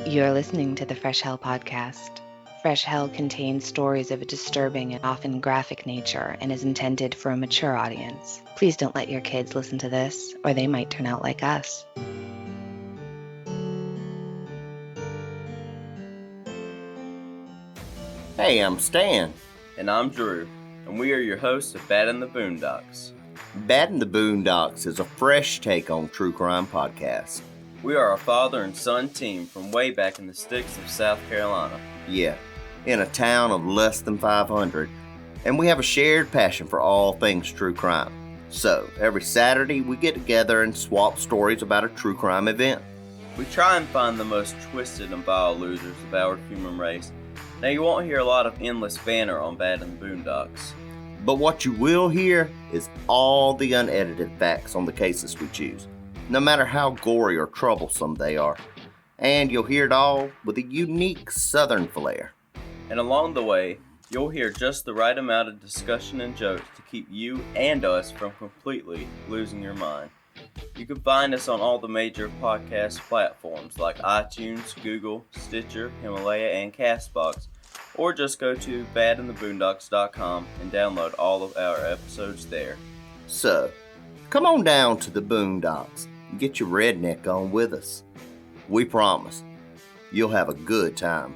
You're listening to the Fresh Hell podcast. Fresh Hell contains stories of a disturbing and often graphic nature and is intended for a mature audience. Please don't let your kids listen to this, or they might turn out like us. Hey, I'm Stan. And I'm Drew, and we are your hosts of Bad in the Boondocks. Bad in the Boondocks is a fresh take on true crime podcast. We are a father and son team from way back in the sticks of South Carolina. Yeah, in a town of less than 500, and we have a shared passion for all things true crime. So, every Saturday we get together and swap stories about a true crime event. We try and find the most twisted and vile losers of our human race. Now, you won't hear a lot of endless banter on Bad in the Boondocks. But what you will hear is all the unedited facts on the cases we choose, no matter how gory or troublesome they are. And you'll hear it all with a unique southern flair. And along the way, you'll hear just the right amount of discussion and jokes to keep you and us from completely losing your mind. You can find us on all the major podcast platforms like iTunes, Google, Stitcher, Himalaya, and CastBox, or just go to badintheboondocks.com and download all of our episodes there. So, come on down to the Boondocks and get your redneck on with us. We promise, you'll have a good time.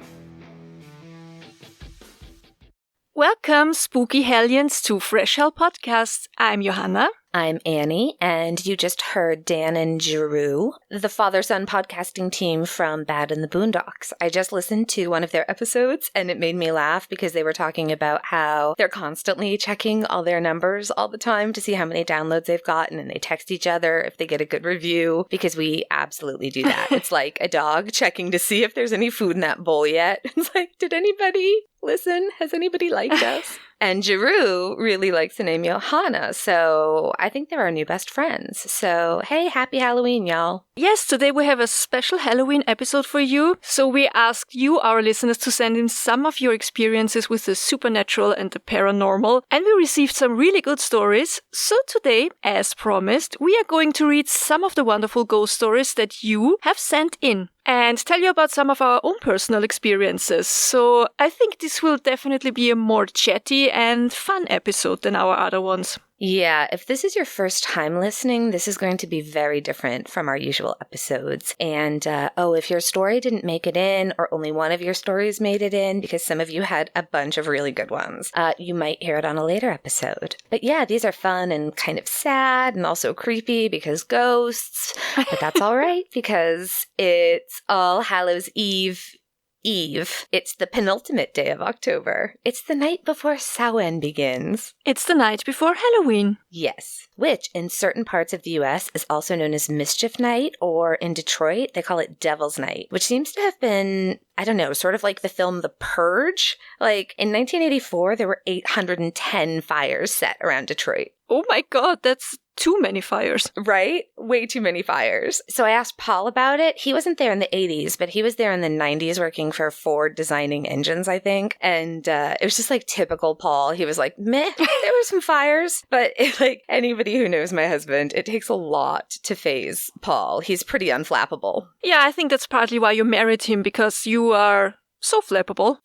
Welcome, Spooky Hellions, to Fresh Hell Podcast. I'm Johanna. I'm Annie, and you just heard Dan and Drew, the father-son podcasting team from Bad in the Boondocks. I just listened to one of their episodes, and it made me laugh because they were talking about how they're constantly checking all their numbers all the time to see how many downloads they've gotten, and they text each other if they get a good review, because we absolutely do that. It's like a dog checking to see if there's any food in that bowl yet. It's like, did anybody listen? Has anybody liked us? And Jeru really likes the name Johanna, so I think they're our new best friends. So, hey, happy Halloween, y'all. Yes, today we have a special Halloween episode for you. So we asked you, our listeners, to send in some of your experiences with the supernatural and the paranormal, and we received some really good stories. So today, as promised, we are going to read some of the wonderful ghost stories that you have sent in, and tell you about some of our own personal experiences. So I think this will definitely be a more chatty and fun episode than our other ones. Yeah, if this is your first time listening, this is going to be very different from our usual episodes. And, if your story didn't make it in, or only one of your stories made it in, because some of you had a bunch of really good ones, you might hear it on a later episode. But yeah, these are fun and kind of sad and also creepy because ghosts. But that's all right because it's All Hallows Eve. It's the penultimate day of October. It's the night before Samhain begins. It's the night before Halloween. Yes, which in certain parts of the U.S. is also known as Mischief Night, or in Detroit, they call it Devil's Night, which seems to have been, I don't know, sort of like the film The Purge. Like, in 1984, there were 810 fires set around Detroit. Oh my god, that's too many fires. Right? Way too many fires. So I asked Paul about it. He wasn't there in the 80s, but he was there in the 90s working for Ford designing engines, I think. And it was just like typical Paul. He was like, meh, there were some fires. But like anybody who knows my husband, it takes a lot to phase Paul. He's pretty unflappable. Yeah, I think that's partly why you married him, because you are so flappable.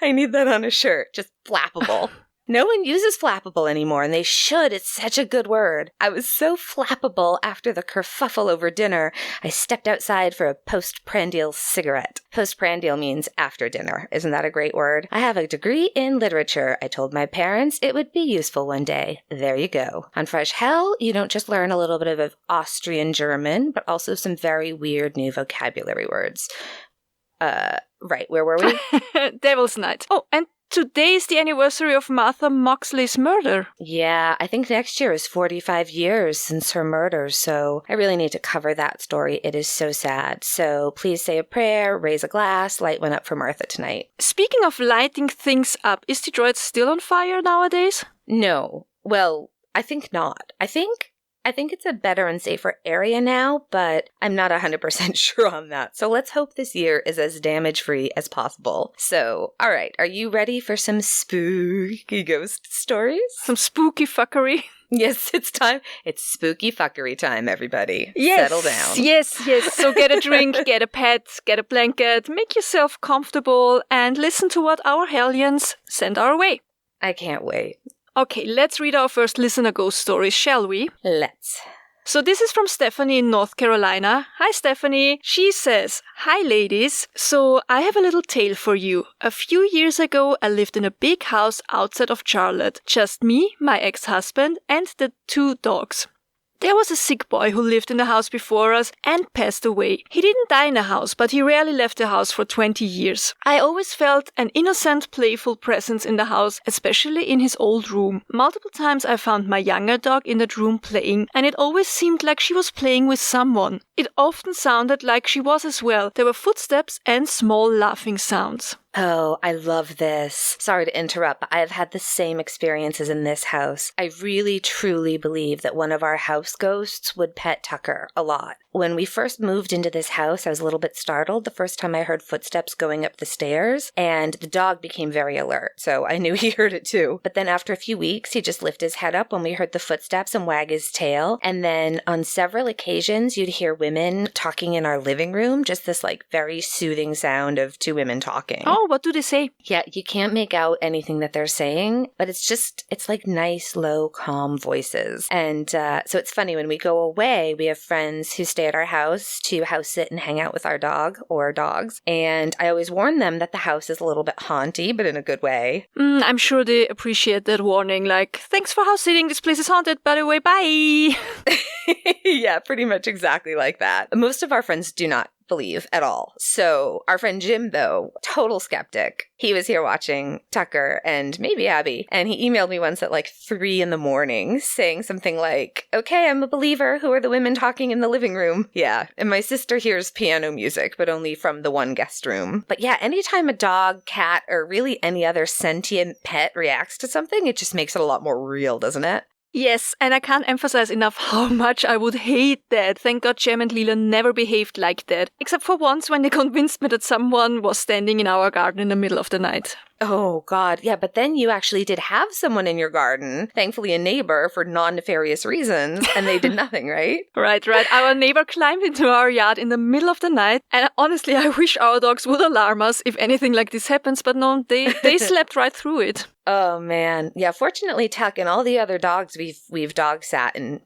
I need that on a shirt. Just flappable. No one uses flappable anymore, and they should. It's such a good word. I was so flappable after the kerfuffle over dinner, I stepped outside for a postprandial cigarette. Postprandial means after dinner. Isn't that a great word? I have a degree in literature. I told my parents it would be useful one day. There you go. On Fresh Hell, you don't just learn a little bit of Austrian German, but also some very weird new vocabulary words. Right, where were we? Devil's Night. Oh, and today is the anniversary of Martha Moxley's murder. Yeah, I think next year is 45 years since her murder, so I really need to cover that story. It is so sad. So please say a prayer, raise a glass, light one up for Martha tonight. Speaking of lighting things up, is Detroit still on fire nowadays? No. Well, I think not. I think it's a better and safer area now, but I'm not 100% sure on that. So let's hope this year is as damage-free as possible. So, all right, are you ready for some spooky ghost stories? Some spooky fuckery? Yes, it's time. It's spooky fuckery time, everybody. Yes, Settle down. Yes. So get a drink, get a pet, get a blanket, make yourself comfortable, and listen to what our Hellions send our way. I can't wait. Okay, let's read our first listener ghost story, shall we? Let's. So this is from Stephanie in North Carolina. Hi, Stephanie. She says, "Hi, ladies. So I have a little tale for you. A few years ago, I lived in a big house outside of Charlotte. Just me, my ex-husband, and the 2 dogs. There was a sick boy who lived in the house before us and passed away. He didn't die in the house, but he rarely left the house for 20 years. I always felt an innocent, playful presence in the house, especially in his old room. Multiple times I found my younger dog in that room playing, and it always seemed like she was playing with someone. It often sounded like she was as well. There were footsteps and small laughing sounds." Oh, I love this. Sorry to interrupt, but I have had the same experiences in this house. I really, truly believe that one of our house ghosts would pet Tucker a lot. When we first moved into this house, I was a little bit startled the first time I heard footsteps going up the stairs, and the dog became very alert, so I knew he heard it too. But then after a few weeks, he just lifted his head up when we heard the footsteps and wag his tail. And then on several occasions, you'd hear women talking in our living room, just this like very soothing sound of 2 women talking. Oh, what do they say? Yeah, you can't make out anything that they're saying, but it's like nice, low, calm voices. And so it's funny, when we go away, we have friends who stay at our house to house sit and hang out with our dog or dogs. And I always warn them that the house is a little bit haunty, but in a good way. I'm sure they appreciate that warning, like, "Thanks for house sitting, this place is haunted, by the way, bye." Yeah, pretty much exactly like that. Most of our friends do not believe at all. So our friend Jim, though, total skeptic. He was here watching Tucker and maybe Abby, and he emailed me once at like 3 a.m. saying something like, "Okay, I'm a believer. Who are the women talking in the living room?" Yeah, and my sister hears piano music, but only from the one guest room. But yeah, anytime a dog, cat, or really any other sentient pet reacts to something, it just makes it a lot more real, doesn't it? Yes, and I can't emphasize enough how much I would hate that. Thank God Jem and Leela never behaved like that. Except for once when they convinced me that someone was standing in our garden in the middle of the night. Oh, God. Yeah, but then you actually did have someone in your garden, thankfully a neighbor, for non-nefarious reasons, and they did nothing, right? Right. Our neighbor climbed into our yard in the middle of the night, and honestly, I wish our dogs would alarm us if anything like this happens, but no, they slept right through it. Oh, man. Yeah, fortunately, Tuck and all the other dogs we've dog sat, and,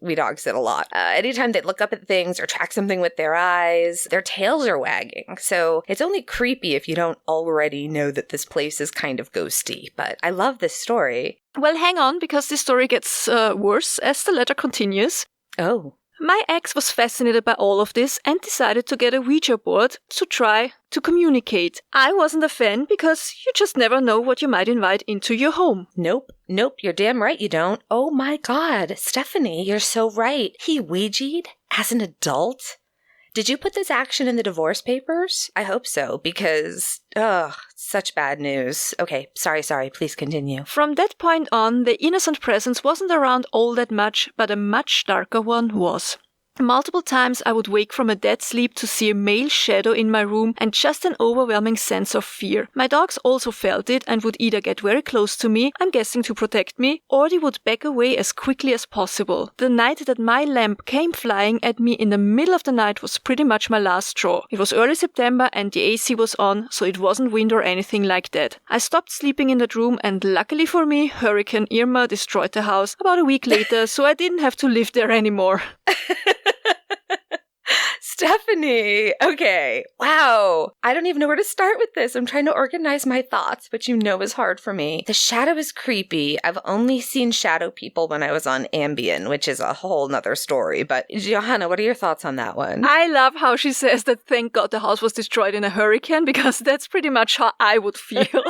we dog sit a lot. Anytime they look up at things or track something with their eyes, their tails are wagging. So it's only creepy if you don't already know that this place is kind of ghosty. But I love this story. Well, hang on, because this story gets worse as the letter continues. Oh. My ex was fascinated by all of this and decided to get a Ouija board to try to communicate. I wasn't a fan because you just never know what you might invite into your home. Nope, you're damn right you don't. Oh my God, Stephanie, you're so right. He Ouija'd as an adult? Did you put this action in the divorce papers? I hope so, because, such bad news. Okay, sorry, please continue. From that point on, the innocent presence wasn't around all that much, but a much darker one was. Multiple times I would wake from a dead sleep to see a male shadow in my room and just an overwhelming sense of fear. My dogs also felt it and would either get very close to me, I'm guessing to protect me, or they would back away as quickly as possible. The night that my lamp came flying at me in the middle of the night was pretty much my last straw. It was early September and the AC was on, so it wasn't wind or anything like that. I stopped sleeping in that room and luckily for me, Hurricane Irma destroyed the house about a week later, so I didn't have to live there anymore. Stephanie, okay, wow. I don't even know where to start with this. I'm trying to organize my thoughts, which is hard for me. The shadow is creepy. I've only seen shadow people when I was on Ambien, which is a whole nother story. But Johanna, what are your thoughts on that one? I love how she says that thank God the house was destroyed in a hurricane, because that's pretty much how I would feel.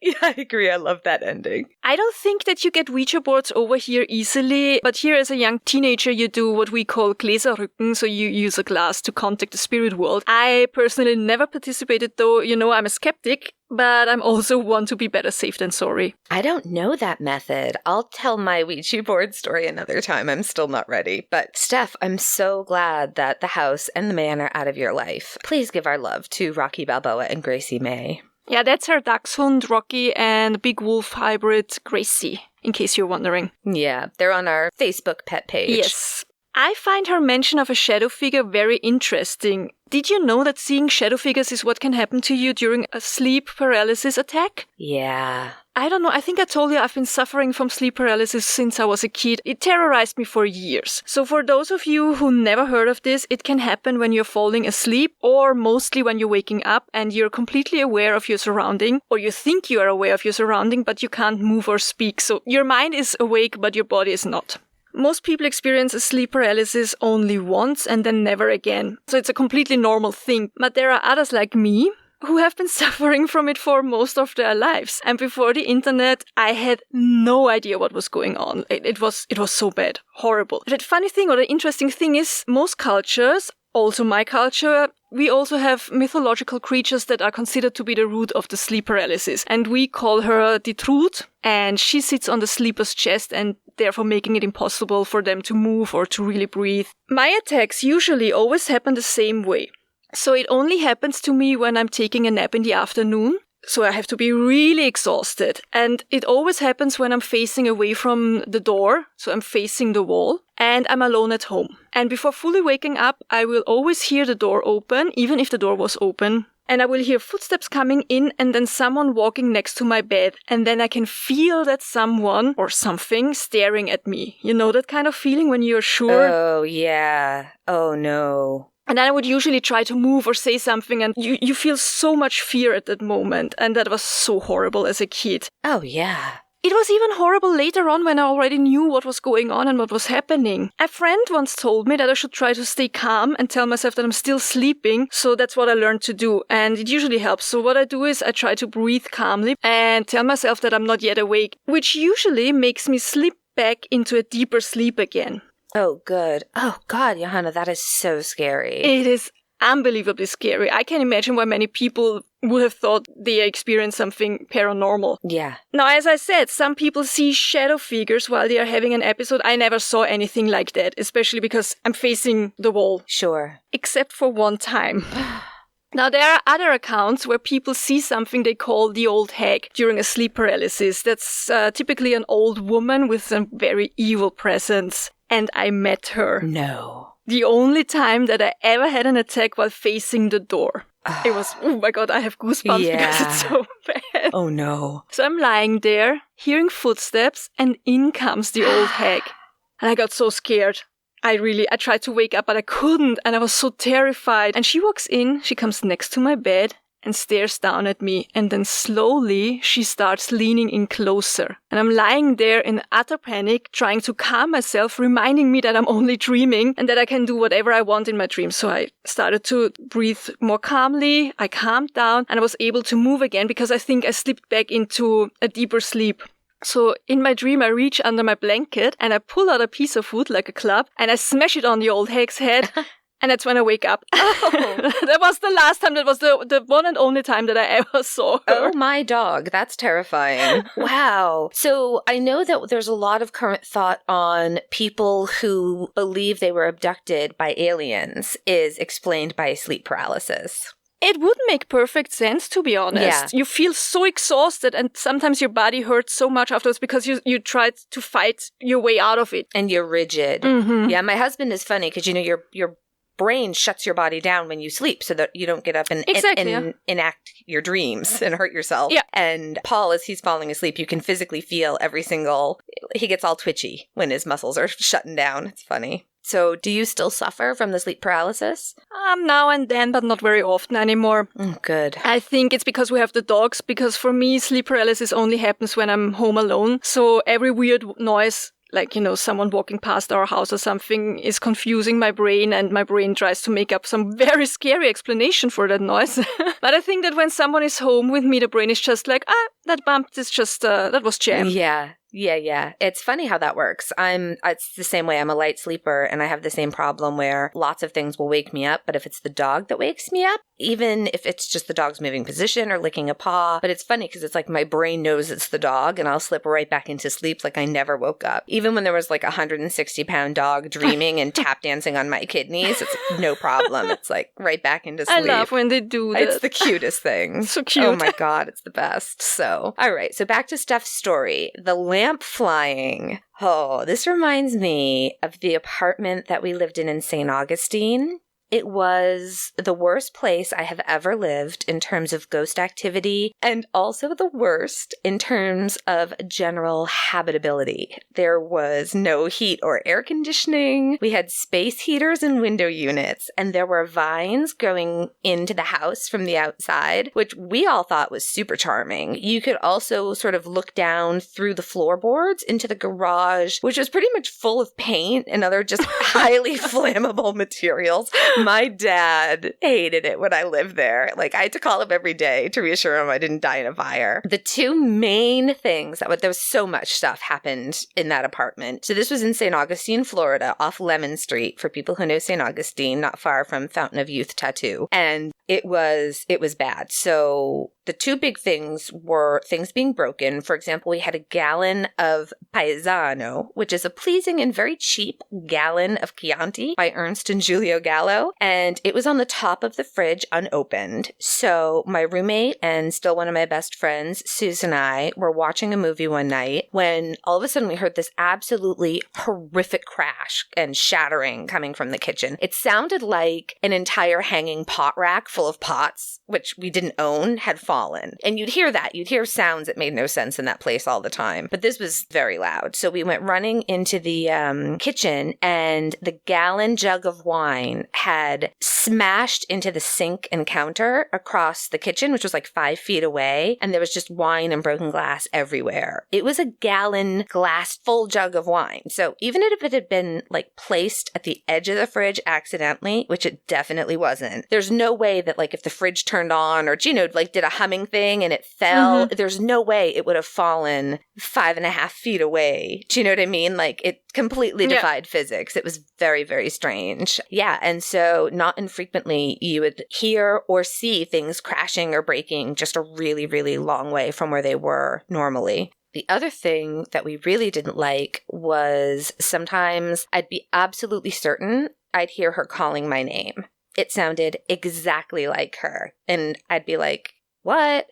Yeah, I agree. I love that ending. I don't think that you get Ouija boards over here easily, but here as a young teenager you do what we call Gläserrücken, so you use a glass to contact the spirit world. I personally never participated though, I'm a skeptic, but I'm also one to be better safe than sorry. I don't know that method. I'll tell my Ouija board story another time. I'm still not ready. But Steph, I'm so glad that the house and the man are out of your life. Please give our love to Rocky Balboa and Gracie May. Yeah, that's her dachshund, Rocky, and big wolf hybrid, Gracie. in case you're wondering. Yeah, they're on our Facebook pet page. Yes. I find her mention of a shadow figure very interesting. Did you know that seeing shadow figures is what can happen to you during a sleep paralysis attack? Yeah. I don't know. I think I told you I've been suffering from sleep paralysis since I was a kid. It terrorized me for years. So for those of you who never heard of this, it can happen when you're falling asleep or mostly when you're waking up and you're completely aware of your surrounding, or you think you are aware of your surrounding, but you can't move or speak. So your mind is awake, but your body is not. Most people experience a sleep paralysis only once and then never again. So it's a completely normal thing. But there are others like me who have been suffering from it for most of their lives. And before the internet, I had no idea what was going on. It was so bad. Horrible. The funny thing or the interesting thing is most cultures, also my culture, we also have mythological creatures that are considered to be the root of the sleep paralysis. And we call her the Trud, and she sits on the sleeper's chest and therefore making it impossible for them to move or to really breathe. My attacks usually always happen the same way. So it only happens to me when I'm taking a nap in the afternoon. So I have to be really exhausted. And it always happens when I'm facing away from the door. So I'm facing the wall and I'm alone at home. And before fully waking up, I will always hear the door open, even if the door was open. And I will hear footsteps coming in and then someone walking next to my bed. And then I can feel that someone or something staring at me. You know that kind of feeling when you're sure? Oh, yeah. Oh, no. And then I would usually try to move or say something, and you feel so much fear at that moment. And that was so horrible as a kid. Oh, yeah. It was even horrible later on when I already knew what was going on and what was happening. A friend once told me that I should try to stay calm and tell myself that I'm still sleeping. So that's what I learned to do. And it usually helps. So what I do is I try to breathe calmly and tell myself that I'm not yet awake, which usually makes me slip back into a deeper sleep again. Oh, good. Oh, God, Johanna, that is so scary. It is unbelievably scary. I can imagine why many people would have thought they experienced something paranormal. Yeah. Now, as I said, some people see shadow figures while they are having an episode. I never saw anything like that, especially because I'm facing the wall. Sure. Except for one time. Now, there are other accounts where people see something they call the old hag during a sleep paralysis. That's typically an old woman with a very evil presence. And I met her. No. The only time that I ever had an attack while facing the door. It was, oh my God, I have goosebumps because it's so bad. Oh no. So I'm lying there, hearing footsteps, and in comes the old hag. And I got so scared. I tried to wake up, but I couldn't, and I was so terrified. And she walks in, she comes next to my bed, and stares down at me, and then slowly she starts leaning in closer. And I'm lying there in utter panic, trying to calm myself, reminding me that I'm only dreaming and that I can do whatever I want in my dreams. So I started to breathe more calmly, I calmed down, and I was able to move again because I think I slipped back into a deeper sleep. So in my dream, I reach under my blanket and I pull out a piece of wood like a club and I smash it on the old hag's head. And that's when I wake up. Oh. That was the last time. That was the one and only time that I ever saw her. Oh, my dog. That's terrifying. Wow. So I know that there's a lot of current thought on people who believe they were abducted by aliens is explained by sleep paralysis. It would make perfect sense, to be honest. Yeah. You feel so exhausted and sometimes your body hurts so much afterwards because you tried to fight your way out of it. And you're rigid. Mm-hmm. Yeah, my husband is funny because, your brain shuts your body down when you sleep so that you don't get up and enact your dreams and hurt yourself. Yeah. And Paul, as he's falling asleep, you can physically feel he gets all twitchy when his muscles are shutting down. It's funny. So do you still suffer from the sleep paralysis? Now and then, but not very often anymore. Oh, good. I think it's because we have the dogs, because for me, sleep paralysis only happens when I'm home alone. So every weird noise, like, someone walking past our house or something, is confusing my brain, and my brain tries to make up some very scary explanation for that noise. But I think that when someone is home with me, the brain is just like, that bump is just, that was jam. Yeah. It's funny how that works. It's the same way. I'm a light sleeper and I have the same problem where lots of things will wake me up. But if it's the dog that wakes me up, even if it's just the dog's moving position or licking a paw, but it's funny because it's like my brain knows it's the dog and I'll slip right back into sleep like I never woke up. Even when there was like a 160-pound dog dreaming and tap dancing on my kidneys, it's like, no problem. It's like right back into sleep. I love when they do that. It's the cutest thing. So cute. Oh my God, it's the best. So, all right. So back to Steph's story. The lamp flying. Oh, this reminds me of the apartment that we lived in St. Augustine. It was the worst place I have ever lived in terms of ghost activity, and also the worst in terms of general habitability. There was no heat or air conditioning. We had space heaters and window units, and there were vines growing into the house from the outside, which we all thought was super charming. You could also sort of look down through the floorboards into the garage, which was pretty much full of paint and other just highly flammable materials. My dad hated it when I lived there. Like, I had to call him every day to reassure him I didn't die in a fire. The two main things there was so much stuff happened in that apartment. So this was in St. Augustine, Florida, off Lemon Street, for people who know St. Augustine, not far from Fountain of Youth Tattoo. And it was bad. So the two big things were things being broken. For example, we had a gallon of Paesano, which is a pleasing and very cheap gallon of Chianti by Ernst and Giulio Gallo. And it was on the top of the fridge unopened. So my roommate and still one of my best friends, Susan and I, were watching a movie one night when all of a sudden we heard this absolutely horrific crash and shattering coming from the kitchen. It sounded like an entire hanging pot rack full of pots, which we didn't own, had fallen. And you'd hear that. You'd hear sounds that made no sense in that place all the time. But this was very loud. So we went running into the kitchen, and the gallon jug of wine had smashed into the sink and counter across the kitchen, which was like 5 feet away. And there was just wine and broken glass everywhere. It was a gallon glass full jug of wine. So even if it had been like placed at the edge of the fridge accidentally, which it definitely wasn't, there's no way that like if the fridge turned on or, like did a humming thing and it fell, there's no way it would have fallen 5.5 feet away. Do you know what I mean? Like it completely defied physics. It was very, very strange. Yeah. And so not infrequently you would hear or see things crashing or breaking just a really, really long way from where they were normally. The other thing that we really didn't like was sometimes I'd be absolutely certain I'd hear her calling my name. It sounded exactly like her. And I'd be like, what?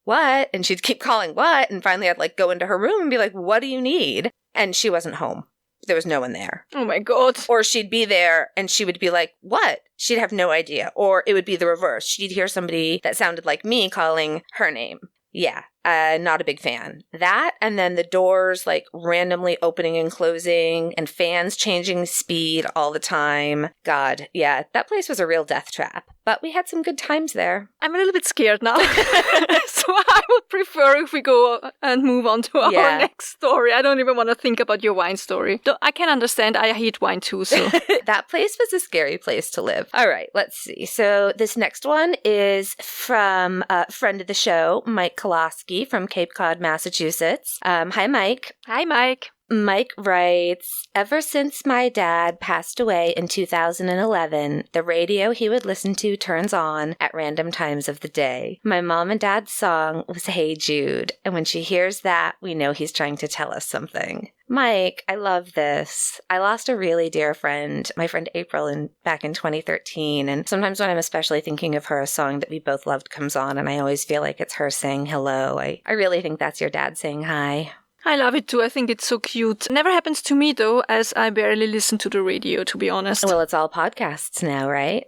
What? And she'd keep calling, what? And finally I'd like go into her room and be like, what do you need? And she wasn't home. There was no one there. Oh my God. Or she'd be there and she would be like, what? She'd have no idea. Or it would be the reverse. She'd hear somebody that sounded like me calling her name. Yeah, not a big fan. That, and then the doors like randomly opening and closing and fans changing speed all the time. God, yeah, that place was a real death trap. But we had some good times there. I'm a little bit scared now. So I would prefer if we go and move on to our next story. I don't even want to think about your wine story. Though I can understand, I hate wine too, so. That place was a scary place to live. All right, let's see. So this next one is from a friend of the show, Mike Koloski from Cape Cod, Massachusetts. Hi, Mike. Hi, Mike. Mike writes, ever since my dad passed away in 2011, the radio he would listen to turns on at random times of the day. My mom and dad's song was Hey Jude, and when she hears that, we know he's trying to tell us something. Mike, I love this. I lost a really dear friend, my friend April, back in 2013, and sometimes when I'm especially thinking of her, a song that we both loved comes on, and I always feel like it's her saying hello. I really think that's your dad saying hi. I love it too. I think it's so cute. Never happens to me though, as I barely listen to the radio, to be honest. Well, it's all podcasts now, right?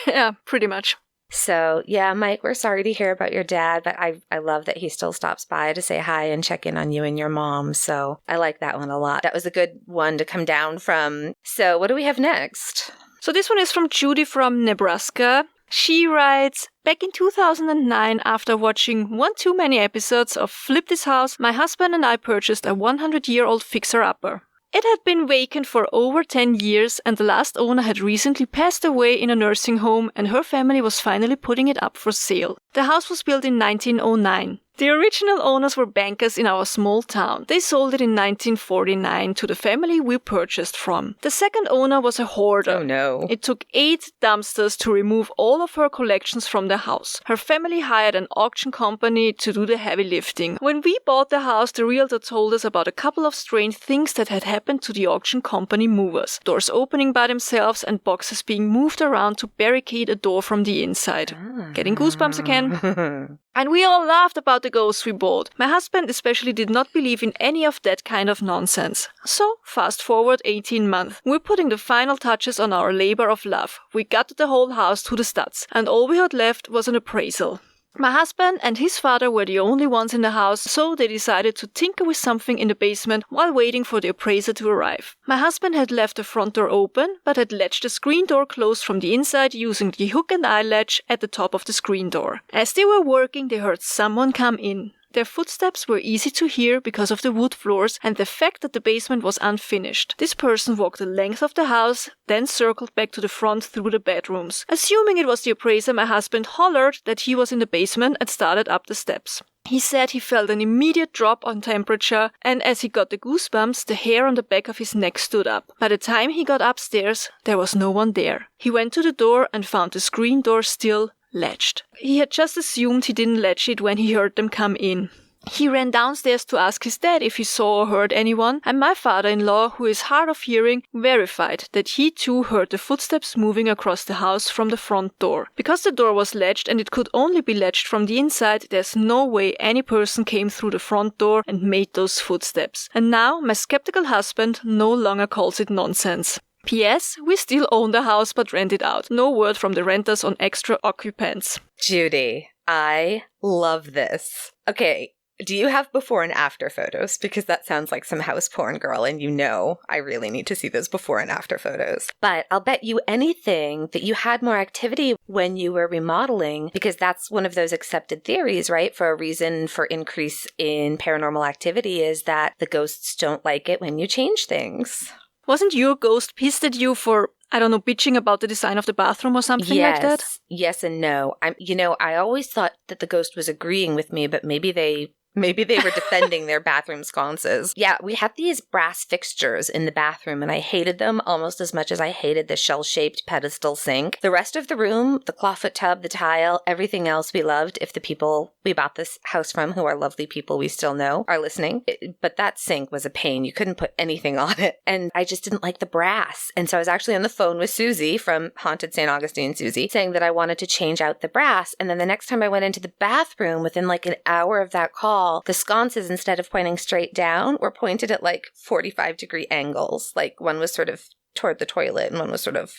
Yeah, pretty much. So, yeah, Mike, we're sorry to hear about your dad, but I love that he still stops by to say hi and check in on you and your mom. So I like that one a lot. That was a good one to come down from. So what do we have next? So this one is from Judy from Nebraska. She writes, back in 2009, after watching one too many episodes of Flip This House, my husband and I purchased a 100-year-old fixer-upper. It had been vacant for over 10 years, and the last owner had recently passed away in a nursing home, and her family was finally putting it up for sale. The house was built in 1909. The original owners were bankers in our small town. They sold it in 1949 to the family we purchased from. The second owner was a hoarder. Oh no. It took 8 dumpsters to remove all of her collections from the house. Her family hired an auction company to do the heavy lifting. When we bought the house, the realtor told us about a couple of strange things that had happened to the auction company movers. Doors opening by themselves and boxes being moved around to barricade a door from the inside. Getting goosebumps again. And we all laughed about the ghosts we bought. My husband especially did not believe in any of that kind of nonsense. So, fast forward 18 months. We're putting the final touches on our labor of love. We gutted the whole house to the studs, and all we had left was an appraisal. My husband and his father were the only ones in the house, so they decided to tinker with something in the basement while waiting for the appraiser to arrive. My husband had left the front door open, but had latched the screen door closed from the inside using the hook and eye latch at the top of the screen door. As they were working, they heard someone come in. Their footsteps were easy to hear because of the wood floors and the fact that the basement was unfinished. This person walked the length of the house, then circled back to the front through the bedrooms. Assuming it was the appraiser, my husband hollered that he was in the basement and started up the steps. He said he felt an immediate drop on temperature, and as he got the goosebumps, the hair on the back of his neck stood up. By the time he got upstairs, there was no one there. He went to the door and found the screen door still latched. He had just assumed he didn't latch it when he heard them come in. He ran downstairs to ask his dad if he saw or heard anyone, and my father-in-law, who is hard of hearing, verified that he too heard the footsteps moving across the house from the front door. Because the door was latched and it could only be latched from the inside, there's no way any person came through the front door and made those footsteps. And now my skeptical husband no longer calls it nonsense. P.S. We still own the house but rent it out. No word from the renters on extra occupants. Judy, I love this. Okay, do you have before and after photos? Because that sounds like some house porn, girl, and you know I really need to see those before and after photos. But I'll bet you anything that you had more activity when you were remodeling, because that's one of those accepted theories, right? For a reason for increase in paranormal activity is that the ghosts don't like it when you change things. Wasn't your ghost pissed at you for, I don't know, bitching about the design of the bathroom or something like that? Yes and no. I always thought that the ghost was agreeing with me, but maybe they were defending their bathroom sconces. Yeah, we had these brass fixtures in the bathroom, and I hated them almost as much as I hated the shell-shaped pedestal sink. The rest of the room, the clawfoot tub, the tile, everything else we loved. If the people we bought this house from, who are lovely people we still know, are listening. But that sink was a pain. You couldn't put anything on it. And I just didn't like the brass. And so I was actually on the phone with Susie from Haunted St. Augustine, Susie, saying that I wanted to change out the brass. And then the next time I went into the bathroom, within like an hour of that call, the sconces, instead of pointing straight down, were pointed at like 45-degree angles. Like one was sort of toward the toilet and one was sort of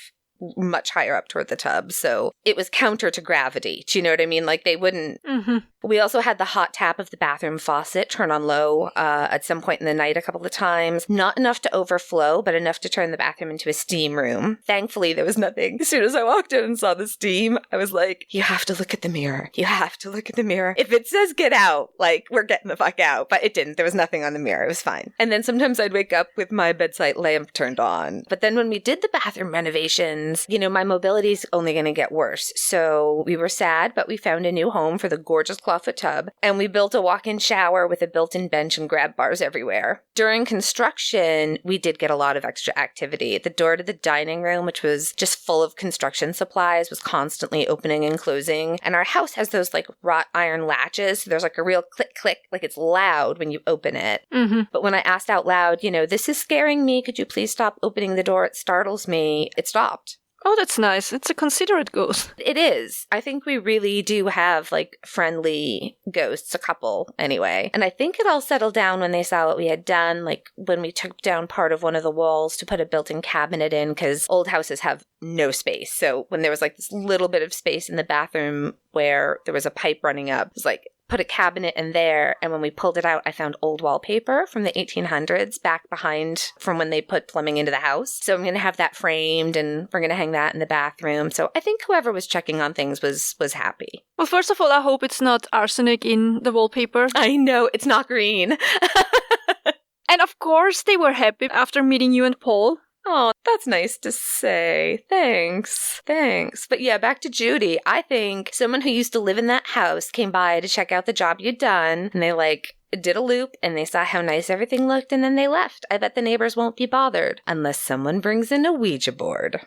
much higher up toward the tub. So it was counter to gravity. Do you know what I mean? Like they wouldn't. Mm-hmm. We also had the hot tap of the bathroom faucet turn on low at some point in the night a couple of times. Not enough to overflow, but enough to turn the bathroom into a steam room. Thankfully, there was nothing. As soon as I walked in and saw the steam, I was like, you have to look at the mirror. You have to look at the mirror. If it says get out, like, we're getting the fuck out. But it didn't. There was nothing on the mirror. It was fine. And then sometimes I'd wake up with my bedside lamp turned on. But then when we did the bathroom renovations, my mobility's only going to get worse. So we were sad, but we found a new home for the gorgeous clawfoot tub, and we built a walk-in shower with a built-in bench and grab bars everywhere. During construction, we did get a lot of extra activity. The door to the dining room, which was just full of construction supplies, was constantly opening and closing. And our house has those like wrought iron latches. So there's like a real click, click, like it's loud when you open it. Mm-hmm. But when I asked out loud, this is scaring me. Could you please stop opening the door? It startles me. It stopped. Oh, that's nice. It's a considerate ghost. It is. I think we really do have, like, friendly ghosts, a couple, anyway. And I think it all settled down when they saw what we had done, like, when we took down part of one of the walls to put a built-in cabinet in, because old houses have no space. So when there was, like, this little bit of space in the bathroom where there was a pipe running up, it was like, put a cabinet in there, and when we pulled it out, I found old wallpaper from the 1800s back behind from when they put plumbing into the house. So I'm going to have that framed, and we're going to hang that in the bathroom. So I think whoever was checking on things was happy. Well, first of all, I hope it's not arsenic in the wallpaper. I know, it's not green. And of course, they were happy after meeting you and Paul. Oh, that's nice to say. Thanks. But yeah, back to Judy. I think someone who used to live in that house came by to check out the job you'd done, and they did a loop, and they saw how nice everything looked, and then they left. I bet the neighbors won't be bothered unless someone brings in a Ouija board.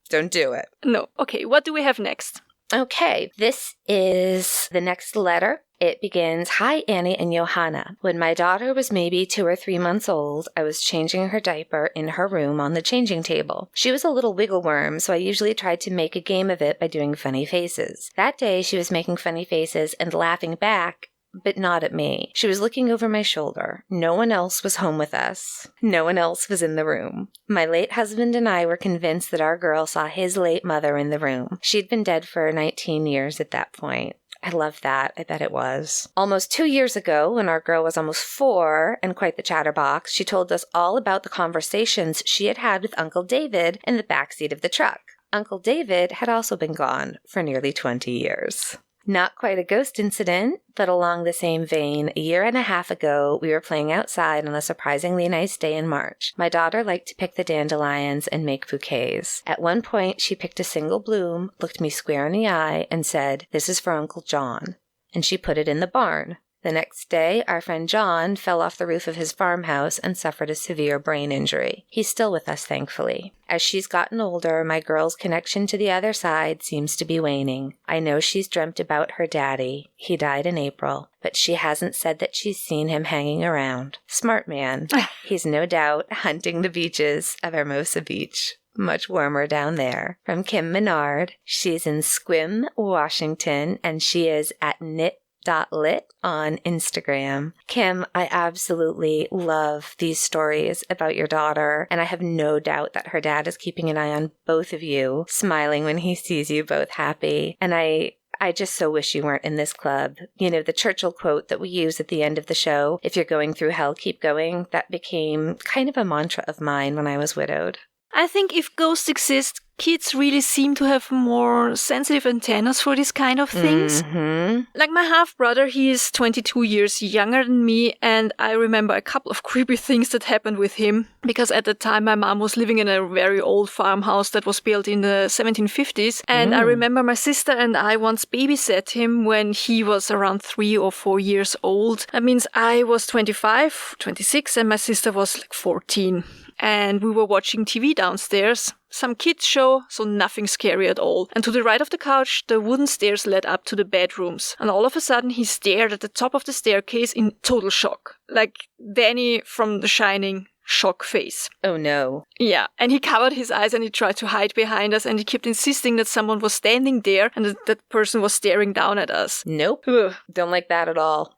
Don't do it. No. Okay, what do we have next? Okay, this is the next letter. It begins, Hi, Annie and Johanna. When my daughter was maybe 2 or 3 months old, I was changing her diaper in her room on the changing table. She was a little wiggle worm, so I usually tried to make a game of it by doing funny faces. That day, she was making funny faces and laughing back, but not at me. She was looking over my shoulder. No one else was home with us. No one else was in the room. My late husband and I were convinced that our girl saw his late mother in the room. She'd been dead for 19 years at that point. I love that. I bet it was. Almost 2 years ago, when our girl was almost 4 and quite the chatterbox, she told us all about the conversations she had had with Uncle David in the backseat of the truck. Uncle David had also been gone for nearly 20 years. Not quite a ghost incident, but along the same vein, a year and a half ago, we were playing outside on a surprisingly nice day in March. My daughter liked to pick the dandelions and make bouquets. At one point, she picked a single bloom, looked me square in the eye, and said, "This is for Uncle John." And she put it in the barn. The next day, our friend John fell off the roof of his farmhouse and suffered a severe brain injury. He's still with us, thankfully. As she's gotten older, my girl's connection to the other side seems to be waning. I know she's dreamt about her daddy. He died in April, but she hasn't said that she's seen him hanging around. Smart man. He's no doubt hunting the beaches of Hermosa Beach. Much warmer down there. From Kim Menard. She's in Sequim, Washington, and she is at knit.lit on Instagram. Kim, I absolutely love these stories about your daughter, and I have no doubt that her dad is keeping an eye on both of you, smiling when he sees you both happy. And I just so wish you weren't in this club. You know, the Churchill quote that we use at the end of the show, "If you're going through hell, keep going," that became kind of a mantra of mine when I was widowed. I think if ghosts exist, kids really seem to have more sensitive antennas for these kind of things. Mm-hmm. Like my half-brother, he is 22 years younger than me, and I remember a couple of creepy things that happened with him, because at the time my mom was living in a very old farmhouse that was built in the 1750s, and I remember my sister and I once babysat him when he was around 3 or 4 years old. That means I was 25, 26, and my sister was like 14. And we were watching TV downstairs, some kids show, so nothing scary at all. And to the right of the couch, the wooden stairs led up to the bedrooms. And all of a sudden, he stared at the top of the staircase in total shock. Like Danny from The Shining. Shock face. Oh no. Yeah, and he covered his eyes and he tried to hide behind us, and he kept insisting that someone was standing there and that person was staring down at us. Nope. Ugh. Don't like that at all.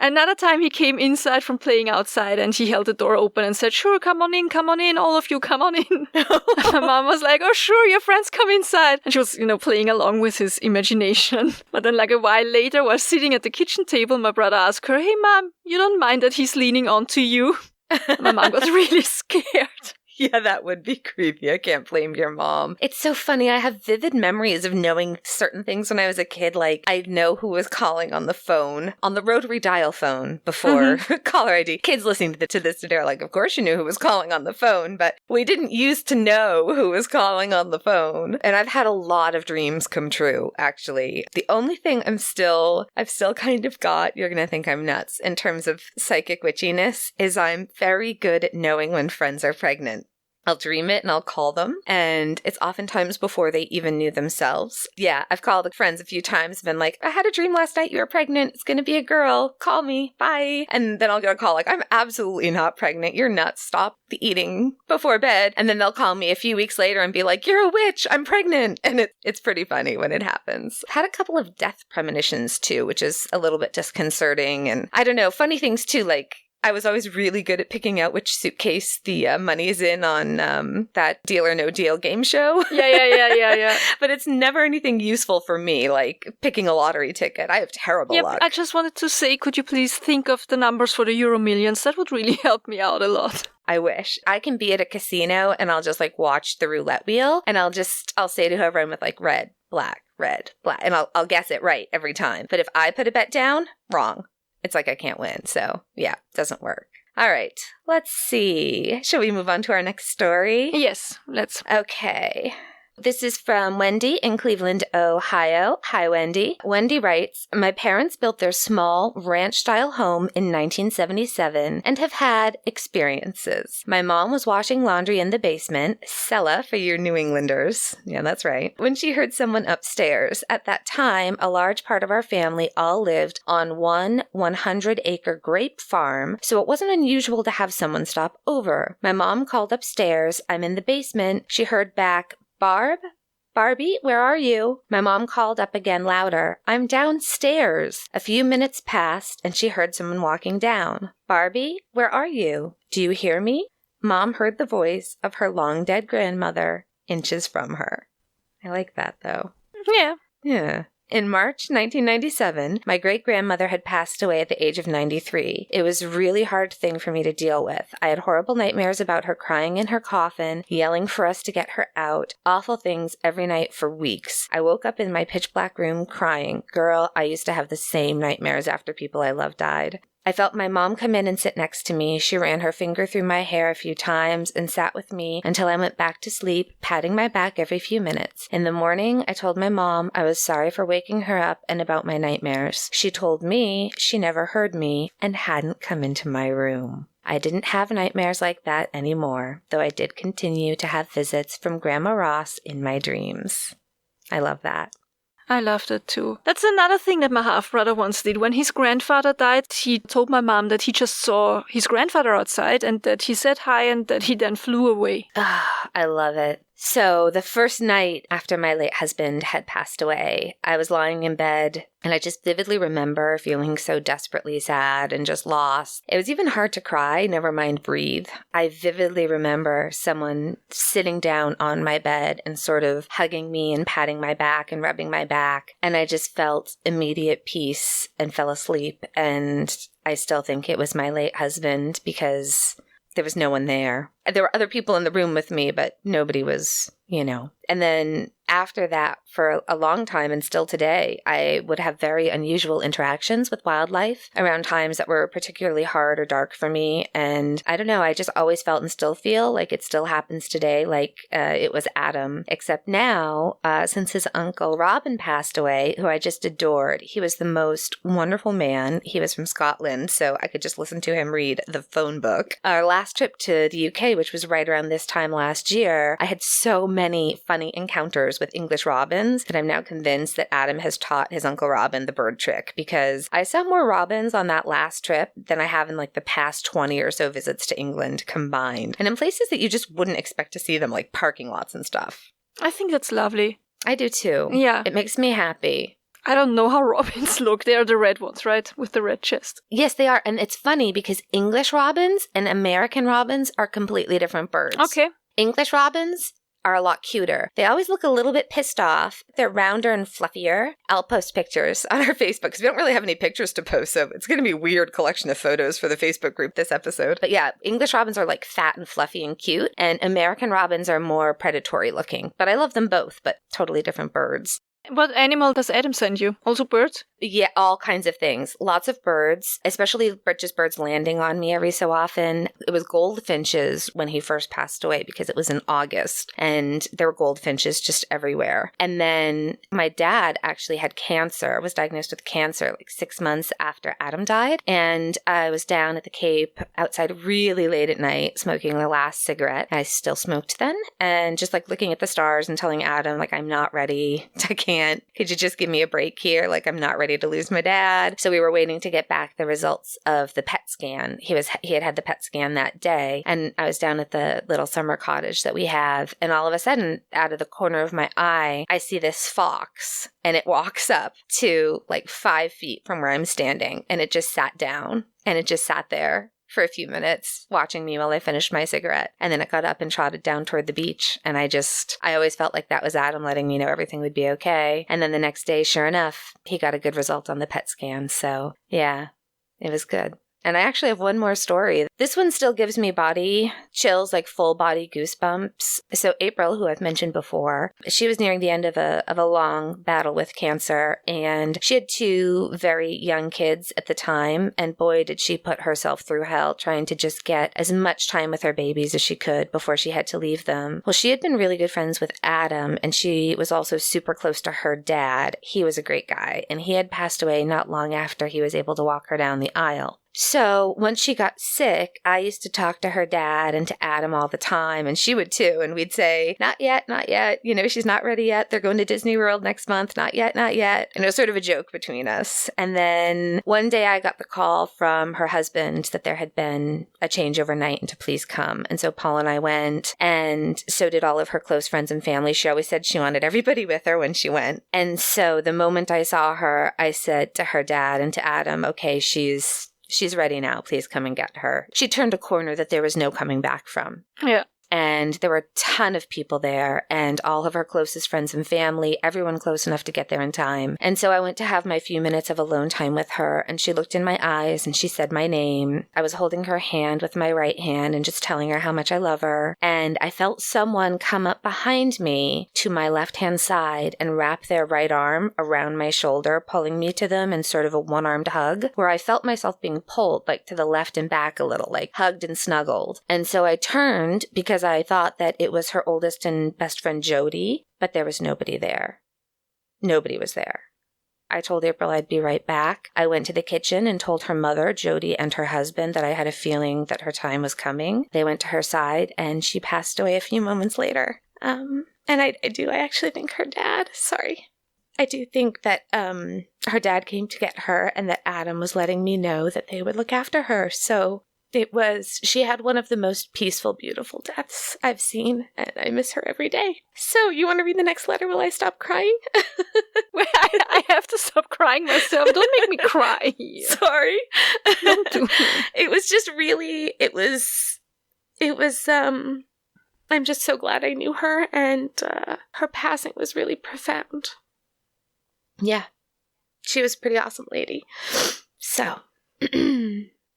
Another time he came inside from playing outside and he held the door open and said, "Sure, come on in, all of you, come on in." My mom was like, "Oh sure, your friends come inside." And she was, playing along with his imagination. But then like a while later, while sitting at the kitchen table, my brother asked her, "Hey mom, you don't mind that he's leaning onto you?" My mom got really scared. Yeah, that would be creepy. I can't blame your mom. It's so funny. I have vivid memories of knowing certain things when I was a kid. Like, I know who was calling on the phone, on the rotary dial phone before caller ID. Kids listening to this today are like, of course you knew who was calling on the phone, but we didn't used to know who was calling on the phone. And I've had a lot of dreams come true, actually. The only thing I've still kind of got, you're going to think I'm nuts, in terms of psychic witchiness, is I'm very good at knowing when friends are pregnant. I'll dream it and I'll call them, and it's oftentimes before they even knew themselves. Yeah, I've called friends a few times, been like, "I had a dream last night you were pregnant. It's going to be a girl. Call me. Bye." And then I'll get a call like, "I'm absolutely not pregnant. You're nuts. Stop the eating before bed." And then they'll call me a few weeks later and be like, "You're a witch. I'm pregnant." And it's pretty funny when it happens. Had a couple of death premonitions too, which is a little bit disconcerting. And I don't know, funny things too, like, I was always really good at picking out which suitcase the money is in on that Deal or No Deal game show. Yeah. But it's never anything useful for me, like picking a lottery ticket. I have terrible luck. I just wanted to say, could you please think of the numbers for the Euro Millions? That would really help me out a lot. I wish. I can be at a casino and I'll just like watch the roulette wheel and I'll say to whoever I'm with like red, black, and I'll guess it right every time. But if I put a bet down, wrong. It's like I can't win. So, yeah, doesn't work. All right, let's see. Shall we move on to our next story? Yes, let's. Okay. This is from Wendy in Cleveland, Ohio. Hi, Wendy. Wendy writes, "My parents built their small ranch-style home in 1977 and have had experiences. My mom was washing laundry in the basement, cellar for you New Englanders. Yeah, that's right. When she heard someone upstairs. At that time, a large part of our family all lived on one 100-acre grape farm, so it wasn't unusual to have someone stop over. My mom called upstairs. I'm in the basement. She heard back, 'Barb, Barbie, where are you? My mom called up again louder. I'm downstairs. A few minutes passed, and she heard someone walking down. Barbie, where are you? Do you hear me? Mom heard the voice of her long-dead grandmother inches from her. I like that, though. Yeah. Yeah. In March 1997, my great-grandmother had passed away at the age of 93. It was a really hard thing for me to deal with. I had horrible nightmares about her crying in her coffin, yelling for us to get her out, awful things every night for weeks. I woke up in my pitch-black room crying. Girl, I used to have the same nightmares after people I loved died. I felt my mom come in and sit next to me. She ran her finger through my hair a few times and sat with me until I went back to sleep, patting my back every few minutes. In the morning, I told my mom I was sorry for waking her up and about my nightmares. She told me she never heard me and hadn't come into my room. I didn't have nightmares like that anymore, though I did continue to have visits from Grandma Ross in my dreams. I love that. I loved it too. That's another thing that my half-brother once did. When his grandfather died, he told my mom that he just saw his grandfather outside and that he said hi and that he then flew away. I love it. So the first night after my late husband had passed away, I was lying in bed and I just vividly remember feeling so desperately sad and just lost. It was even hard to cry, never mind breathe. I vividly remember someone sitting down on my bed and sort of hugging me and patting my back and rubbing my back. And I just felt immediate peace and fell asleep. And I still think it was my late husband because there was no one there. There were other people in the room with me, but nobody was, And then after that, for a long time and still today, I would have very unusual interactions with wildlife around times that were particularly hard or dark for me. And I don't know, I just always felt and still feel like it still happens today, like it was Adam. Except now, since his uncle Robin passed away, who I just adored, he was the most wonderful man. He was from Scotland, so I could just listen to him read the phone book. Our last trip to the UK, which was right around this time last year, I had so many funny encounters with English robins that I'm now convinced that Adam has taught his Uncle Robin the bird trick, because I saw more robins on that last trip than I have in like the past 20 or so visits to England combined. And in places that you just wouldn't expect to see them, like parking lots and stuff. I think that's lovely. I do too. Yeah. It makes me happy. I don't know how robins look. They are the red ones, right? With the red chest. Yes, they are. And it's funny because English robins and American robins are completely different birds. Okay. English robins are a lot cuter. They always look a little bit pissed off. They're rounder and fluffier. I'll post pictures on our Facebook because we don't really have any pictures to post, so it's going to be a weird collection of photos for the Facebook group this episode. But yeah, English robins are like fat and fluffy and cute, and American robins are more predatory looking. But I love them both, but totally different birds. What animal does Adam send you? Also birds? Yeah, all kinds of things. Lots of birds, especially just birds landing on me every so often. It was goldfinches when he first passed away because it was in August and there were goldfinches just everywhere. And then my dad actually had cancer, was diagnosed with cancer like 6 months after Adam died. And I was down at the Cape outside really late at night smoking the last cigarette. I still smoked then. And just like looking at the stars and telling Adam, like, I'm not ready. I can't. Could you just give me a break here? Like, I'm not ready to lose my dad. So we were waiting to get back the results of the PET scan. He had the PET scan that day. And I was down at the little summer cottage that we have. And all of a sudden, out of the corner of my eye, I see this fox. And it walks up to like 5 feet from where I'm standing. And it just sat down. And it just sat there for a few minutes watching me while I finished my cigarette. And then it got up and trotted down toward the beach. And I always felt like that was Adam letting me know everything would be okay. And then the next day, sure enough, he got a good result on the PET scan. So yeah, it was good. And I actually have one more story. This one still gives me body chills, like full body goosebumps. So April, who I've mentioned before, she was nearing the end of a long battle with cancer, and she had 2 very young kids at the time. And boy, did she put herself through hell trying to just get as much time with her babies as she could before she had to leave them. Well, she had been really good friends with Adam, and she was also super close to her dad. He was a great guy, and he had passed away not long after he was able to walk her down the aisle. So once she got sick, I used to talk to her dad and to Adam all the time, and she would too. And we'd say, not yet, not yet. You know, she's not ready yet. They're going to Disney World next month. Not yet, not yet. And it was sort of a joke between us. And then one day I got the call from her husband that there had been a change overnight and to please come. And so Paul and I went, and so did all of her close friends and family. She always said she wanted everybody with her when she went. And so the moment I saw her, I said to her dad and to Adam, okay, she's ready now. Please come and get her. She turned a corner that there was no coming back from. Yeah. And there were a ton of people there, and all of her closest friends and family, everyone close enough to get there in time. And so I went to have my few minutes of alone time with her, and she looked in my eyes and she said my name. I was holding her hand with my right hand and just telling her how much I love her. And I felt someone come up behind me to my left-hand side and wrap their right arm around my shoulder, pulling me to them in sort of a one-armed hug, where I felt myself being pulled like to the left and back a little, like hugged and snuggled. And so I turned because I thought that it was her oldest and best friend Jody, but there was nobody there. Nobody was there. I told April I'd be right back. I went to the kitchen and told her mother, Jody, and her husband that I had a feeling that her time was coming. They went to her side, and she passed away a few moments later. And I actually think her dad, I do think that her dad came to get her and that Adam was letting me know that they would look after her. So she had one of the most peaceful, beautiful deaths I've seen, and I miss her every day. So, you want to read the next letter while I stop crying? Wait, I have to stop crying myself. Don't make me cry. Sorry. Don't do It was just really, I'm just so glad I knew her, and her passing was really profound. Yeah. She was a pretty awesome lady. So...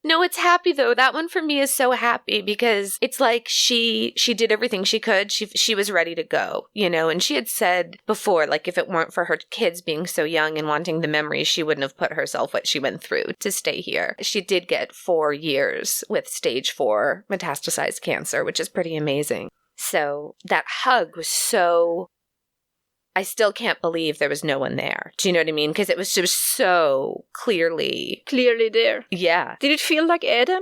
No, it's happy though. That one for me is so happy because it's like she did everything she could. She was ready to go, you know, and she had said before, like if it weren't for her kids being so young and wanting the memories, she wouldn't have put herself what she went through to stay here. She did get 4 years with stage 4 metastasized cancer, which is pretty amazing. So that hug was so... I still can't believe there was no one there. Do you know what I mean? Because it was just so clearly there. Yeah. Did it feel like Adam?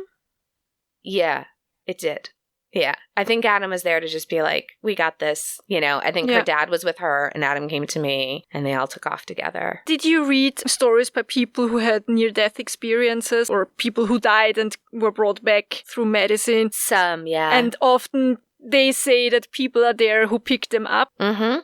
Yeah, it did. Yeah. I think Adam was there to just be like, we got this. You know, I think her dad was with her and Adam came to me and they all took off together. Did you read stories by people who had near-death experiences or people who died and were brought back through medicine? Some, yeah. And often they say that people are there who pick them up. Mm-hmm.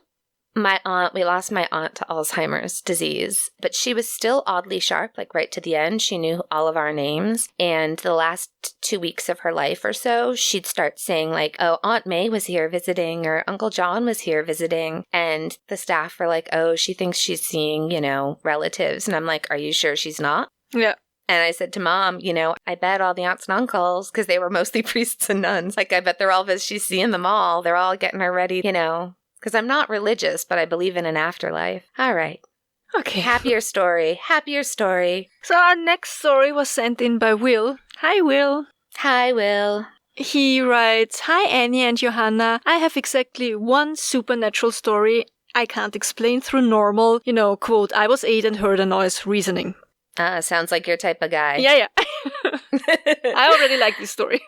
We lost my aunt to Alzheimer's disease, but she was still oddly sharp, like right to the end. She knew all of our names. And the last 2 weeks of her life or so, she'd start saying like, oh, Aunt May was here visiting or Uncle John was here visiting. And the staff were like, oh, she thinks she's seeing, you know, relatives. And I'm like, are you sure she's not? Yeah. And I said to Mom, you know, I bet all the aunts and uncles, because they were mostly priests and nuns, like I bet they're all, as she's seeing them all, they're all getting her ready, you know. Because I'm not religious, but I believe in an afterlife. All right. Okay. Happier story. So our next story was sent in by Will. Hi, Will. Hi, Will. He writes, Hi, Annie and Johanna. I have exactly one supernatural story I can't explain through normal, you know, quote, I was 8 and heard a noise reasoning. Sounds like your type of guy. Yeah. I already like this story.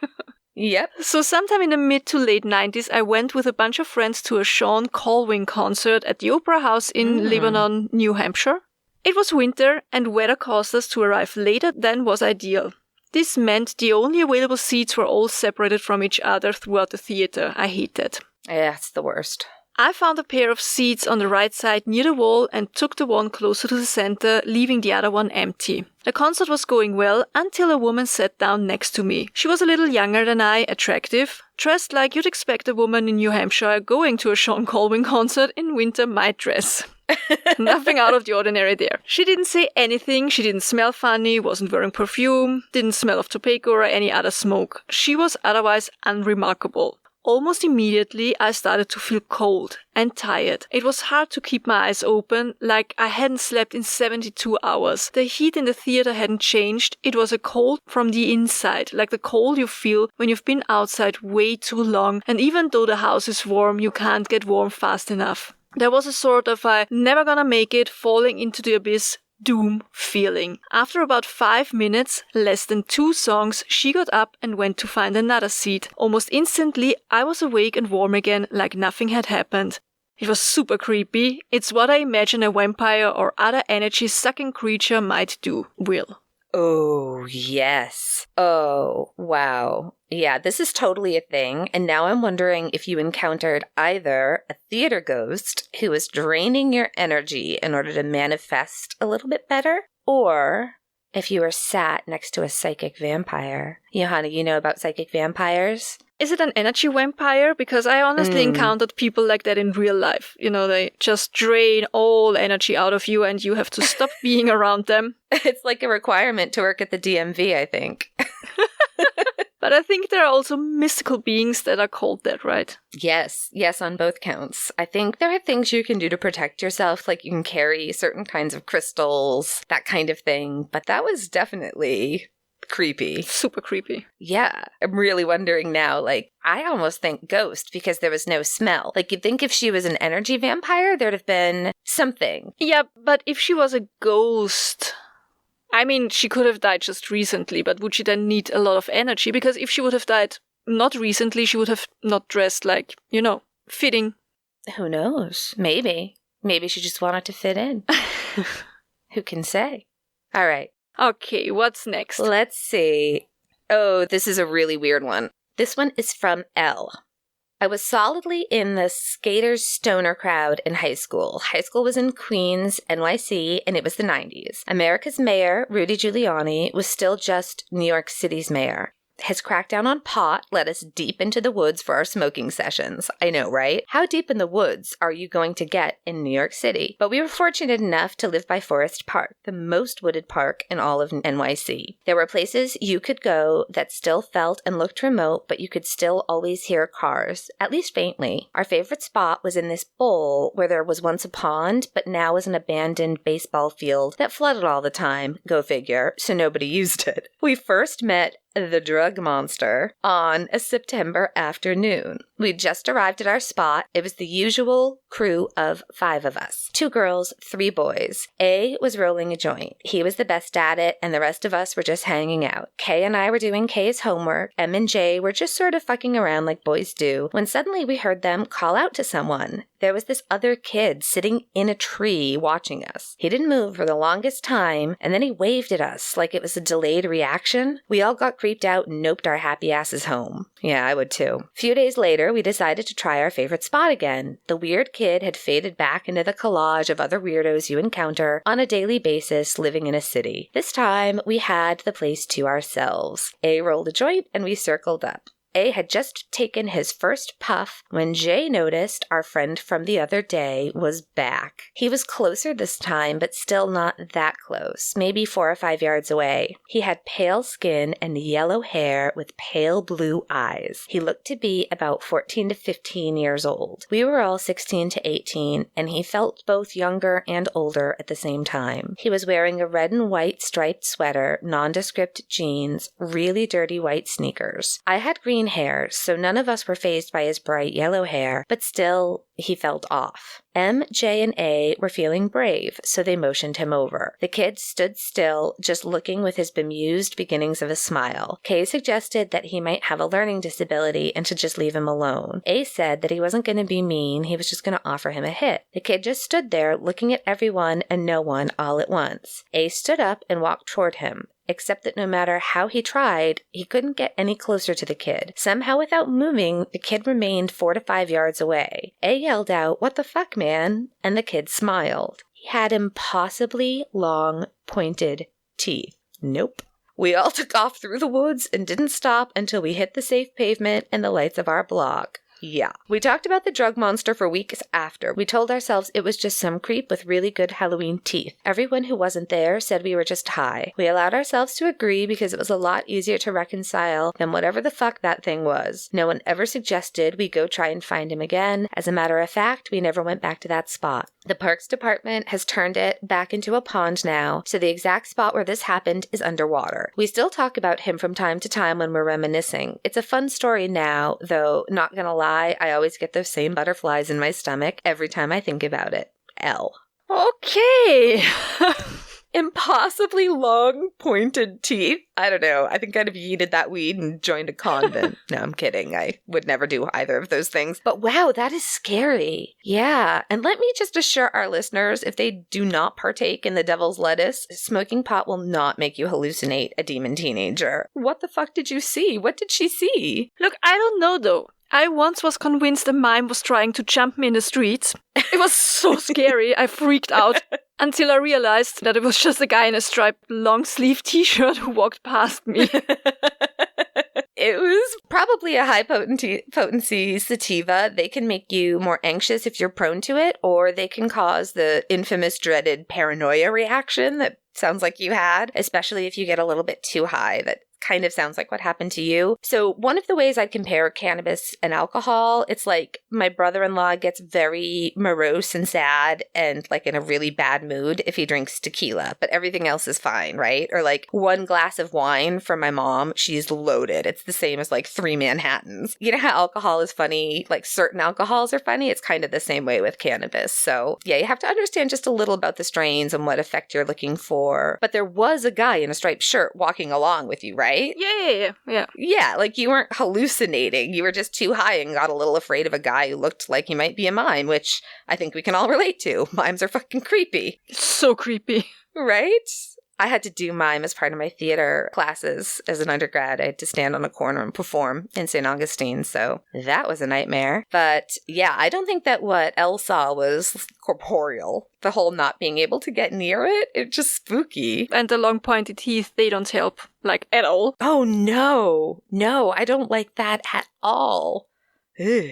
Yep. So sometime in the mid to late 90s, I went with a bunch of friends to a Sean Colvin concert at the Opera House in Lebanon, New Hampshire. It was winter and weather caused us to arrive later than was ideal. This meant the only available seats were all separated from each other throughout the theater. I hate that. Yeah, it's the worst. I found a pair of seats on the right side near the wall and took the one closer to the center, leaving the other one empty. The concert was going well until a woman sat down next to me. She was a little younger than I, attractive, dressed like you'd expect a woman in New Hampshire going to a Sean Colvin concert in winter might dress. Nothing out of the ordinary there. She didn't say anything, she didn't smell funny, wasn't wearing perfume, didn't smell of tobacco or any other smoke. She was otherwise unremarkable. Almost immediately, I started to feel cold and tired. It was hard to keep my eyes open, like I hadn't slept in 72 hours. The heat in the theater hadn't changed. It was a cold from the inside, like the cold you feel when you've been outside way too long, and even though the house is warm, you can't get warm fast enough. There was a sort of never gonna make it, falling into the abyss, doom feeling. After about 5 minutes, less than 2 songs, she got up and went to find another seat. Almost instantly, I was awake and warm again, like nothing had happened. It was super creepy. It's what I imagine a vampire or other energy-sucking creature might do, Will. Oh, yes. Oh, wow. Yeah, this is totally a thing. And now I'm wondering if you encountered either a theater ghost who was draining your energy in order to manifest a little bit better, or if you were sat next to a psychic vampire. Johanna, you know about psychic vampires? Is it an energy vampire? Because I honestly encountered people like that in real life. You know, they just drain all energy out of you and you have to stop being around them. It's like a requirement to work at the DMV, I think. But I think there are also mystical beings that are called that, right? Yes, on both counts. I think there are things you can do to protect yourself, like you can carry certain kinds of crystals, that kind of thing. But that was definitely creepy. Super creepy. Yeah. I'm really wondering now, like, I almost think ghost because there was no smell. Like, you'd think if she was an energy vampire, there'd have been something. Yeah, but if she was a ghost... I mean, she could have died just recently, but would she then need a lot of energy? Because if she would have died not recently, she would have not dressed like, you know, fitting. Who knows? Maybe. Maybe she just wanted to fit in. Who can say? All right. Okay, what's next? Let's see. Oh, this is a really weird one. This one is from L. I was solidly in the skaters stoner crowd in high school. High school was in Queens, NYC, and it was the 90s. America's mayor, Rudy Giuliani, was still just New York City's mayor. His crackdown on pot led us deep into the woods for our smoking sessions. I know, right? How deep in the woods are you going to get in New York City? But we were fortunate enough to live by Forest Park, the most wooded park in all of NYC. There were places you could go that still felt and looked remote, but you could still always hear cars, at least faintly. Our favorite spot was in this bowl where there was once a pond, but now is an abandoned baseball field that flooded all the time, go figure, so nobody used it. We first met the drug monster on a September afternoon. We'd just arrived at our spot. It was the usual crew of 5 of us. 2 girls, 3 boys. A was rolling a joint. He was the best at it, and the rest of us were just hanging out. K and I were doing K's homework. M and J were just sort of fucking around like boys do, when suddenly we heard them call out to someone. There was this other kid sitting in a tree watching us. He didn't move for the longest time, and then he waved at us like it was a delayed reaction. We all got creeped out and noped our happy asses home. Yeah, I would too. A few days later, we decided to try our favorite spot again. The weird kid had faded back into the collage of other weirdos you encounter on a daily basis living in a city. This time, we had the place to ourselves. A rolled a joint and we circled up. A had just taken his first puff when Jay noticed our friend from the other day was back. He was closer this time, but still not that close, maybe 4 or 5 yards away. He had pale skin and yellow hair with pale blue eyes. He looked to be about 14 to 15 years old. We were all 16 to 18, and he felt both younger and older at the same time. He was wearing a red and white striped sweater, nondescript jeans, really dirty white sneakers. I had green hair, so none of us were fazed by his bright yellow hair, but still, he felt off. M, J, and A were feeling brave, so they motioned him over. The kid stood still, just looking with his bemused beginnings of a smile. K suggested that he might have a learning disability and to just leave him alone. A said that he wasn't going to be mean, he was just going to offer him a hit. The kid just stood there, looking at everyone and no one all at once. A stood up and walked toward him. Except that no matter how he tried, he couldn't get any closer to the kid. Somehow without moving, the kid remained 4 to 5 yards away. A yelled out, "What the fuck, man?" And the kid smiled. He had impossibly long, pointed teeth. Nope. We all took off through the woods and didn't stop until we hit the safe pavement and the lights of our block. Yeah. We talked about the drug monster for weeks after. We told ourselves it was just some creep with really good Halloween teeth. Everyone who wasn't there said we were just high. We allowed ourselves to agree because it was a lot easier to reconcile than whatever the fuck that thing was. No one ever suggested we go try and find him again. As a matter of fact, we never went back to that spot. The Parks Department has turned it back into a pond now, so the exact spot where this happened is underwater. We still talk about him from time to time when we're reminiscing. It's a fun story now, though, not gonna lie, I always get those same butterflies in my stomach every time I think about it. L. Okay. impossibly long, pointed teeth. I don't know. I think I'd have yeeted that weed and joined a convent. No, I'm kidding. I would never do either of those things. But wow, that is scary. Yeah. And let me just assure our listeners, if they do not partake in the devil's lettuce, smoking pot will not make you hallucinate a demon teenager. What the fuck did you see? What did she see? Look, I don't know though. I once was convinced a mime was trying to jump me in the streets. It was so scary, I freaked out. Until I realized that it was just a guy in a striped long-sleeve t-shirt who walked past me. It was probably a high potency sativa. They can make you more anxious if you're prone to it, or they can cause the infamous dreaded paranoia reaction that sounds like you had, especially if you get a little bit too high. That kind of sounds like what happened to you. So one of the ways I'd compare cannabis and alcohol, it's like my brother-in-law gets very morose and sad and like in a really bad mood if he drinks tequila, but everything else is fine, right? Or like one glass of wine from my mom, she's loaded. It's the same as like 3 Manhattans. You know how alcohol is funny? Like certain alcohols are funny? It's kind of the same way with cannabis. So yeah, you have to understand just a little about the strains and what effect you're looking for. But there was a guy in a striped shirt walking along with you, right? Yeah. Yeah, like you weren't hallucinating. You were just too high and got a little afraid of a guy who looked like he might be a mime, which I think we can all relate to. Mimes are fucking creepy. So creepy. Right? I had to do mime as part of my theater classes as an undergrad. I had to stand on a corner and perform in St. Augustine, so that was a nightmare. But yeah, I don't think that what Elle saw was corporeal. The whole not being able to get near it, it's just spooky. And the long pointed teeth, they don't help, like, at all. Oh no, I don't like that at all. Ugh.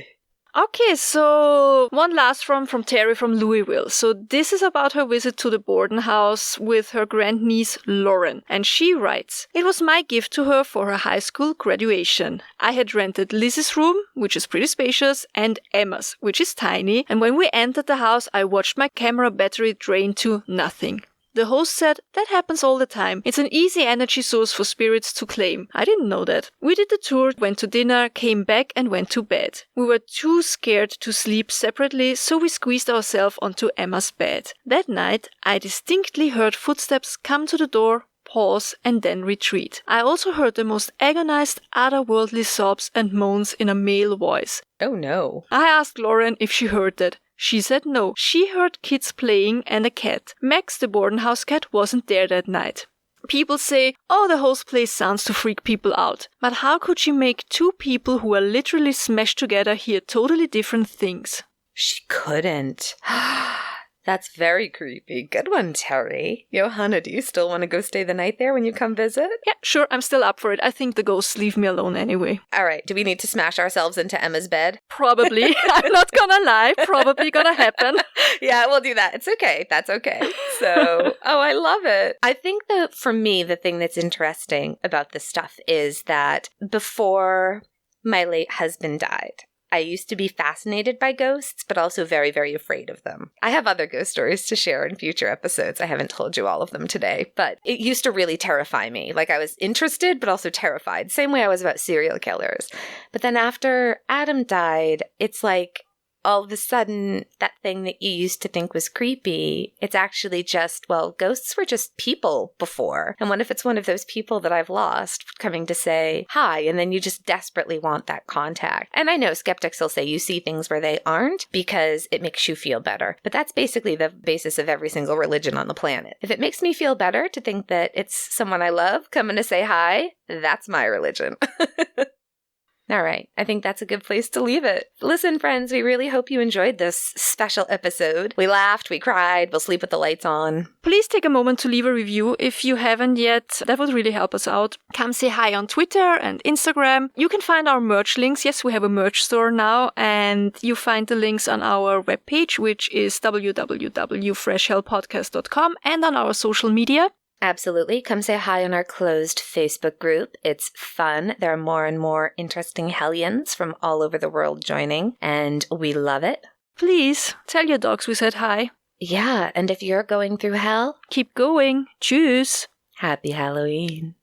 Okay, so one last from Terry from Louisville. So this is about her visit to the Borden house with her grandniece Lauren. And she writes, "It was my gift to her for her high school graduation. I had rented Liz's room, which is pretty spacious, and Emma's, which is tiny. And when we entered the house, I watched my camera battery drain to nothing. The host said, that happens all the time. It's an easy energy source for spirits to claim. I didn't know that. We did the tour, went to dinner, came back and went to bed. We were too scared to sleep separately, so we squeezed ourselves onto Emma's bed. That night, I distinctly heard footsteps come to the door, pause, and then retreat. I also heard the most agonized, otherworldly sobs and moans in a male voice. Oh no. I asked Lauren if she heard that. She said no. She heard kids playing and a cat. Max, the Borden house cat, wasn't there that night. People say, oh, the host plays sounds to freak people out. But how could she make 2 people who are literally smashed together hear totally different things?" She couldn't. That's very creepy. Good one, Terry. Johanna, do you still want to go stay the night there when you come visit? Yeah, sure, I'm still up for it. I think the ghosts leave me alone anyway. All right, do we need to smash ourselves into Emma's bed? Probably. I'm not gonna lie. Probably gonna happen. Yeah, we'll do that. It's okay. That's okay. So, oh, I love it. I think that for me, the thing that's interesting about this stuff is that before my late husband died, I used to be fascinated by ghosts, but also very, very afraid of them. I have other ghost stories to share in future episodes. I haven't told you all of them today, but it used to really terrify me. Like I was interested, but also terrified. Same way I was about serial killers. But then after Adam died, it's like all of a sudden, that thing that you used to think was creepy, it's actually just, well, ghosts were just people before. And what if it's one of those people that I've lost coming to say hi, and then you just desperately want that contact? And I know skeptics will say you see things where they aren't because it makes you feel better. But that's basically the basis of every single religion on the planet. If it makes me feel better to think that it's someone I love coming to say hi, that's my religion. All right, I think that's a good place to leave it. Listen, friends, we really hope you enjoyed this special episode. We laughed, we cried, we'll sleep with the lights on. Please take a moment to leave a review if you haven't yet. That would really help us out. Come say hi on Twitter and Instagram. You can find our merch links. Yes, we have a merch store now, and you find the links on our webpage, which is www.freshhellpodcast.com, and on our social media. Absolutely. Come say hi on our closed Facebook group. It's fun. There are more and more interesting hellions from all over the world joining, and we love it. Please, tell your dogs we said hi. Yeah, and if you're going through hell, keep going. Tschüss. Happy Halloween.